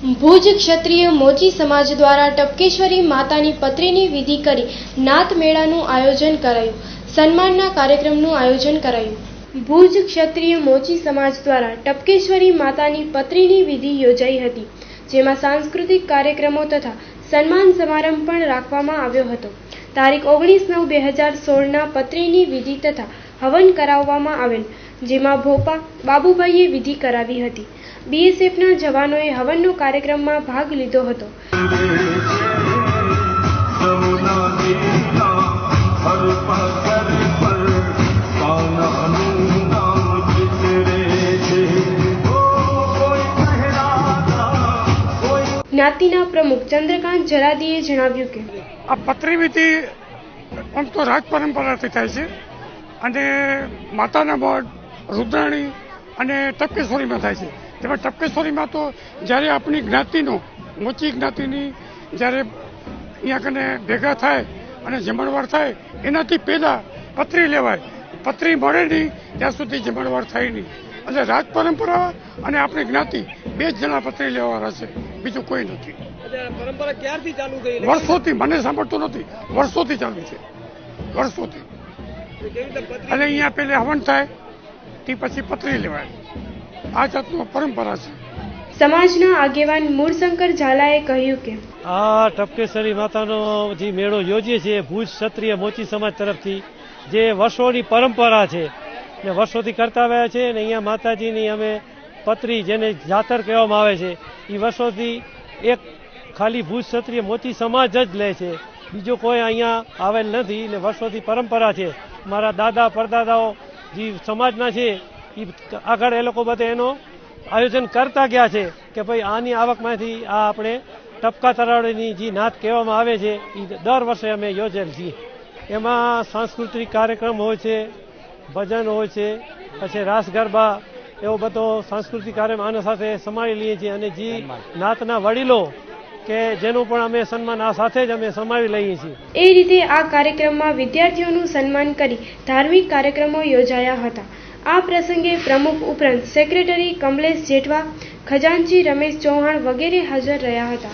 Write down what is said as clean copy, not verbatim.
ભુજ ક્ષત્રિય મોચી સમાજ દ્વારા ટપકેશ્વરી માતાની પત્રીની વિધિ કરી નાથ મેળાનું આયોજન કરાયું. સન્માનના કાર્યક્રમનું આયોજન કરાયું. ભુજ ક્ષત્રિય મોચી સમાજ દ્વારા ટપકેશ્વરી માતાની પત્રીની વિધિ યોજાઈ હતી, જેમાં સાંસ્કૃતિક કાર્યક્રમો તથા સન્માન સમારંભ પણ રાખવામાં આવ્યો હતો. તારીખ 19/9/2016ના પત્રીની વિધિ તથા હવન કરાવવામાં આવેલ, જેમાં ભોપા બાબુભાઈએ વિધિ કરાવી હતી. બીએસએફના જવાનોએ હવનનો કાર્યક્રમમાં ભાગ લીધો હતો. જ્ઞાતિના પ્રમુખ ચંદ્રકાંત જરાદીએ જણાવ્યું કે આ પત્રી વિધિ આમ તો રાજ પરંપરાથી થાય છે અને માતાના મઢ, રુદ્રાણી અને ટપકેશ્વરીમાં થાય છે. તેમાં ટપકેશ્વરીમાં તો જ્યારે આપણી જ્ઞાતિનો મોચી જ્ઞાતિની જ્યારે અહીંયા કને ભેગા થાય અને જમણવાર થાય એનાથી પહેલાં પત્રી લેવાય. પત્રી મળે નહીં ત્યાં સુધી જમણવાર થાય નહીં. એટલે રાજ પરંપરા અને આપણી જ્ઞાતિ બે જ જણા પત્રી લેવાવાળા છે, બીજું કોઈ નથી. પરંપરા ક્યારથી ચાલુ થઈ? વર્ષોથી. મને સાંભળતો નથી, વર્ષોથી ચાલુ છે, વર્ષોથી. એટલે અહીંયા પહેલે હવન થાય તે પછી પત્રી લેવાય. આ જાતનો પરંપરા છે. સમાજના આગેવાન મૂળશંકર ઝાલાએ કહ્યું કે આ ટપકેશ્વરી માતાનો જે મેળો યોજીએ છીએ ભુજ ક્ષત્રિય મોચી સમાજ તરફથી, જે વર્ષોની પરંપરા છે ને વર્ષોથી કરતા આવ્યા છે. અને અહીંયા માતાજીની અમે પત્રી, જેને જાતર કહેવામાં આવે છે, એ વર્ષોથી એક ખાલી ભુજ ક્ષત્રિય મોચી સમાજ જ લે છે, બીજો કોઈ અહીંયા આવેલ નથી. ને વર્ષોથી પરંપરા છે. મારા દાદા પરદાદાઓ જે સમાજના છે એ આગળ એ લોકો બધે એનો આયોજન કરતા ગયા છે કે ભાઈ આની આવકમાંથી આ આપણે ટપકા તરાવડીની જે નાત કહેવામાં આવે છે એ દર વર્ષે અમે યોજેલ છીએ. એમાં સાંસ્કૃતિક કાર્યક્રમ હોય છે, ભજન હોય છે, પછી રાસ ગરબા, એવો બધો સાંસ્કૃતિક કાર્યક્રમ આના સાથે સમાવી લઈએ છીએ. અને જે નાતના વડીલો કે જેનું પણ અમે સન્માન આ સાથે જ અમે સમાવી લઈએ છીએ. એ રીતે આ કાર્યક્રમમાં વિદ્યાર્થીઓનું સન્માન કરી ધાર્મિક કાર્યક્રમો યોજાયા હતા. આ પ્રસંગે પ્રમુખ ઉપરાંત સેક્રેટરી કમલેશ જેઠવા, ખજાનચી રમેશ ચૌહાણ વગેરે હાજર રહ્યા હતા.